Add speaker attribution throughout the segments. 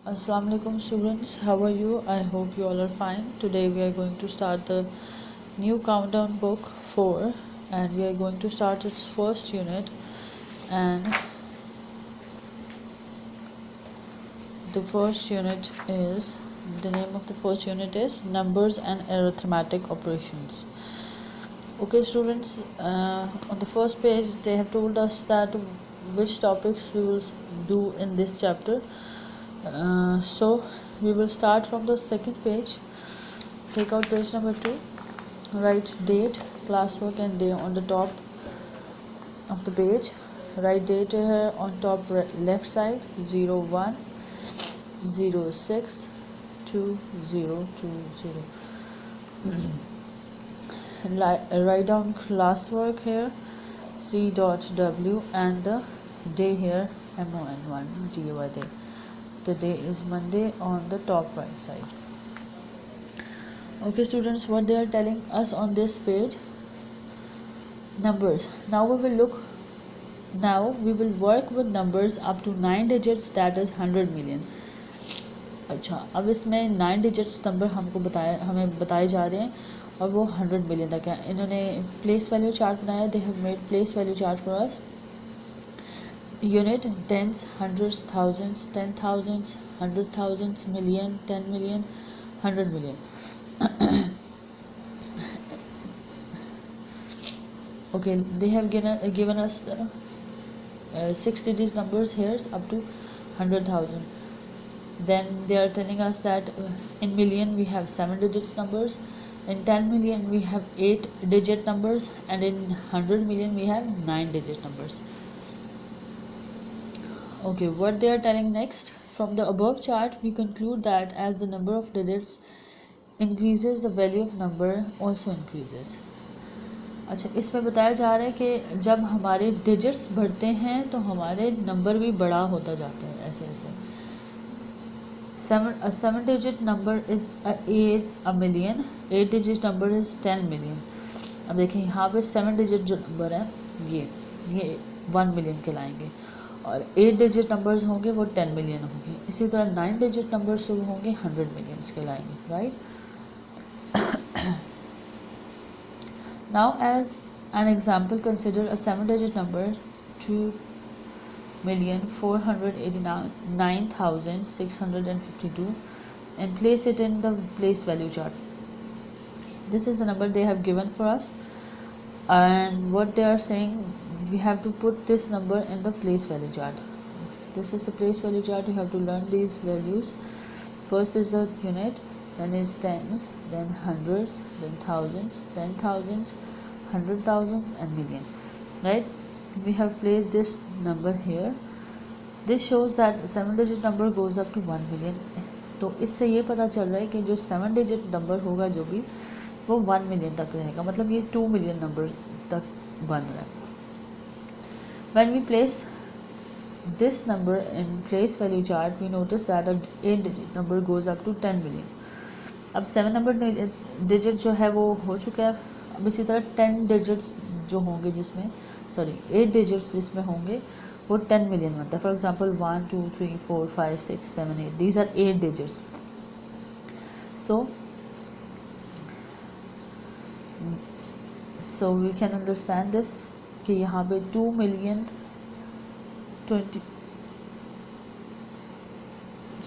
Speaker 1: Assalamu alaikum students, how are you? I hope you all are fine. Today we are going to start the new countdown book 4 and we are going to start its first unit, and the first unit is the name of the first unit is numbers and arithmetic operations. Okay students, on the first page they have told us that which topics we will do in this chapter. So we will start from the second page. Take out page number 2, write date, classwork and day on the top of the page. Write date here on top left side 01 06 2020. Write down classwork here C.W and the day here MON1 day. The day is Monday on the top right side. Okay students, what they are telling us on this page, numbers. Now we will work with numbers up to 9 digits, that is 100 million. अच्छा, अब इसमें 9 digits number हमें बताए जा रहे हैं और वो 100 मिलियन तक है. इन्होंने प्लेस वैल्यू चार्ट बनाया. They have made place value chart for us. Unit, tens, hundreds, thousands, 10,000s, 100,000s, million, 10 million, 100 million. Okay, they have given us the 6 digit numbers here up to 100,000. Then they are telling us that in million we have 7 digits numbers, in 10 million we have 8 digit numbers, and in 100 million we have 9 digit numbers. Okay, what they are telling next, from the above chart we conclude that as the number of digits increases, the value of number also increases. अच्छा, इसमें बताया जा रहा है कि जब हमारे digits बढ़ते हैं तो हमारे नंबर भी बड़ा होता जाता है. ऐसे ऐसे 7 digit number is a million, 8 digit number is 10 million. अब देखिए यहाँ पे 7 digit जो नंबर है ये 1 million कहलाएंगे, और 8 digit numbers होंगे वो 10 million होंगे. इसी तरह 9 digit numbers जो होंगे 100 millions कहलाएंगे. Right. Now as an example, consider a 7 digit number 2,489,652 and place it in the place value chart. This is the number they have given for us, and what they are saying, we have to put this number in the place value chart. This is the place value chart. You have to learn these values. First is the unit, then is tens, then hundreds, then thousands, 10,000s, 100,000s and million. Right, we have placed this number here. This shows that 7 digit number goes up to 1 million. तो इससे ये पता चल रहा है कि जो 7 digit number होगा जो भी वो 1 million तक रहेगा, मतलब ये 2 million number तक बन रहा है. When we place this number in place value chart, we notice that a 8 digit number goes up to 10 million. अब 7 नंबर डिजिट जो है वो हो चुका है. अब इसी तरह 10 डिजिट्स जो होंगे जिसमें 8 डिजिट्स जिसमें होंगे वो 10 मिलियन बनता है. For example 1 2 3 4 5 6 7 8, these are 8 digits. So we can understand this कि यहाँ पे 2 million 20.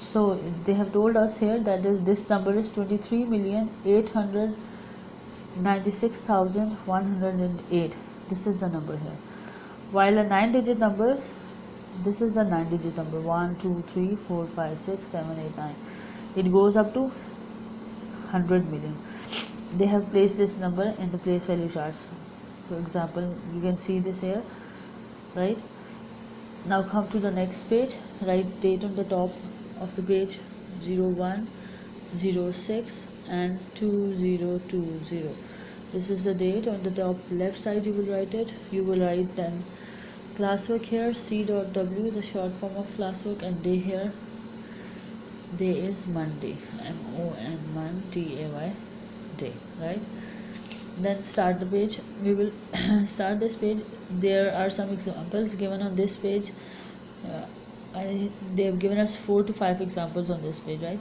Speaker 1: So they have told us here that this number is 23,896,108. This is the number here. While a 9 digit number, this is the 9 digit number 1 2 3 4 5 6 7 8 9. It goes up to 100 million. They have placed this number in the place value charts. For example, you can see this here, right? Now come to the next page. Write date on the top of the page 01 06 and 2020. This is the date. On the top left side you will write it. You will write then classwork here C.W, the short form of classwork, and day here, day is Monday, MON-DAY, day. Right, then start the page. We will start this page. There are some examples given on this page. they have given us 4 to 5 examples on this page, right?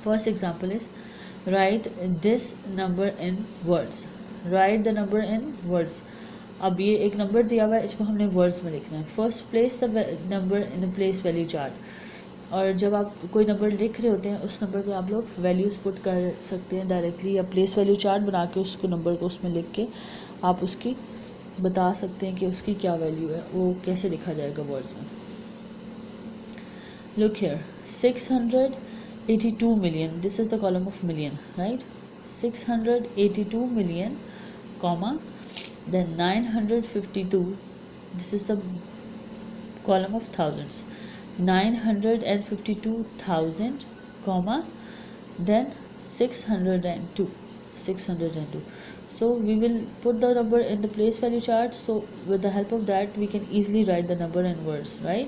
Speaker 1: First example is write this number in words. Write the number in words. अब ये एक number दिया हुआ है, इसको हमने words में लिखना है. First place the number in the place value chart. और जब आप कोई नंबर लिख रहे होते हैं उस नंबर पे आप लोग वैल्यूज़ पुट कर सकते हैं डायरेक्टली, या प्लेस वैल्यू चार्ट बना के उसको नंबर को उसमें लिख के आप उसकी बता सकते हैं कि उसकी क्या वैल्यू है, वो कैसे लिखा जाएगा वर्ड्स में. Look here, 682 million, this is the column of million, right? 682 million, comma, then 952, this is the column of thousands, 952,000, comma, then 602. So we will put the number in the place value chart. So with the help of that we can easily write the number in words, right?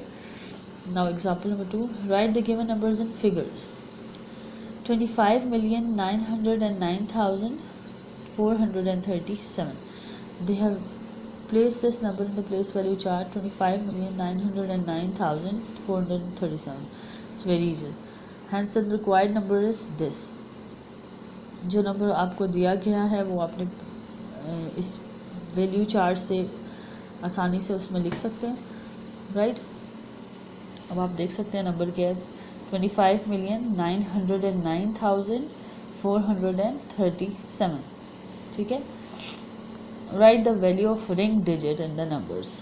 Speaker 1: Now example number 2, write the given numbers in figures. 25,909,437. They have placed this number in the place value chart, 25,909,437. It's very easy. Hence the required number is this. जो number आपको दिया गया है वो आपने इस value chart से आसानी से उसमें लिख सकते हैं, राइट? अब आप देख सकते हैं नंबर क्या है, 25,909,437. ठीक है. Right the value of ring digit in the numbers.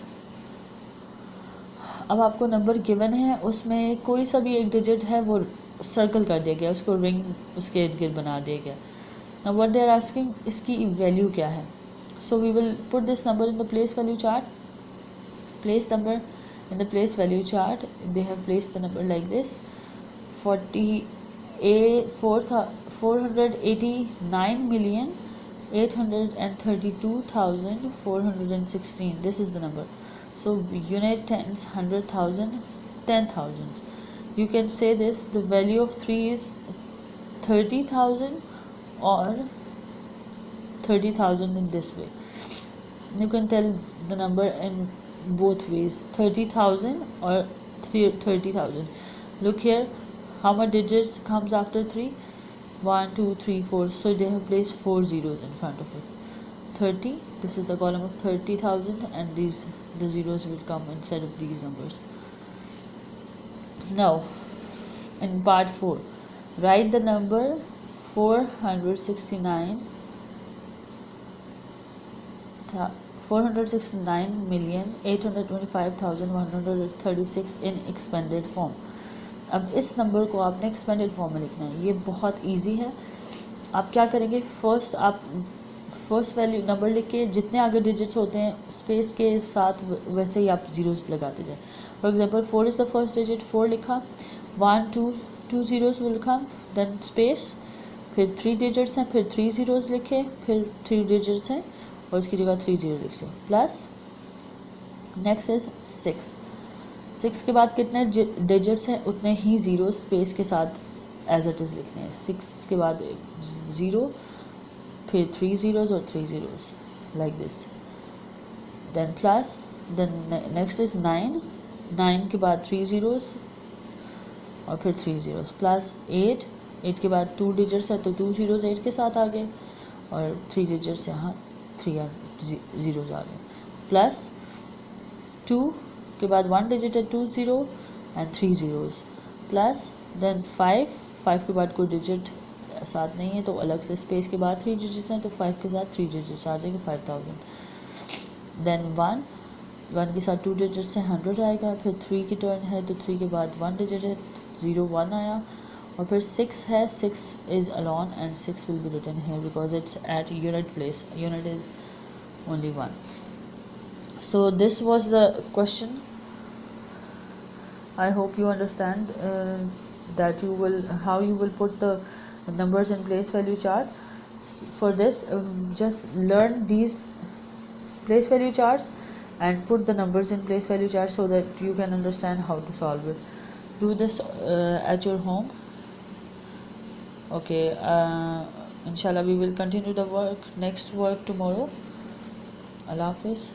Speaker 1: अब आपको नंबर गिवन है, उसमें कोई सा भी एक डिजिट है वो सर्कल कर दिया गया, उसको रिंग उसके इर्द गिर्द बना दिया गया. Now what they are asking, इसकी वैल्यू क्या है. So we will put this number in the place value chart. Place number in the place value chart, they have placed the number like this: 489,832,416. This is the number. So unit tens, 100,000, 10,000. You can say this, the value of 3 is 30,000 or 30,000 in this way. You can tell the number in both ways, 30,000 or 30,000. Look here, how much digits comes after 3? 1 2 3 4. So they have placed 4 zeros in front of it. 30, this is the column of 30,000, and the zeros will come instead of these numbers. Now in part 4, write the number 469,825,136 in expanded form. अब इस number को आपने expanded form में लिखना है. ये बहुत easy है. आप क्या करेंगे, फर्स्ट वैल्यू नंबर लिख के जितने आगे डिजिट्स होते हैं स्पेस के साथ वैसे ही आप ज़ीरोस लगाते जाए. For example 4 is the first digit, 4 लिखा, 1 2 ज़ीरोस लिखा, देन स्पेस, फिर 3 डिजिट्स हैं, फिर 3 ज़ीरोस लिखे, फिर 3 डिजिट्स हैं और उसकी जगह 3 0 लिख से, प्लस नेक्स्ट इज 6 के बाद कितने डिजिट्स हैं उतने ही ज़ीरो स्पेस के साथ एज इट इज़ लिखने हैं. 6 के बाद 0, फिर 3 zeros और 3 zeros like this, then plus, then next is 9 के बाद 3 zeros और फिर 3 zeros, प्लस 8 के बाद 2 डिजिट्स है तो 2 zeros 8 के साथ आ गए और 3 डिजिट्स यहाँ 3 zeros आ गए, प्लस 2 के बाद 1 डिजिट है 2 0 एंड 3 zeros, प्लस देन 5 के बाद कोई डिजिट साथ नहीं है तो अलग से स्पेस के बाद 3 डिजिट्स हैं तो 5 के साथ 3 डिजिट्स आ जाएंगे, 5000. देन 1 के साथ 2 डिजिट्स हैं 100 आएगा, फिर 3 की टर्न है तो 3 के बाद 1 डिजिट है 0 1 आया, और फिर 6 है, 6 is alone and 6 will be written here because it's at unit place. Unit is only 1. So this was the question. I hope you understand that how you will put the numbers in place value chart. For this just learn these place value charts and put the numbers in place value chart so that you can understand how to solve it. Do this at your home. Okay, inshallah we will continue the next work tomorrow. Allah Hafiz.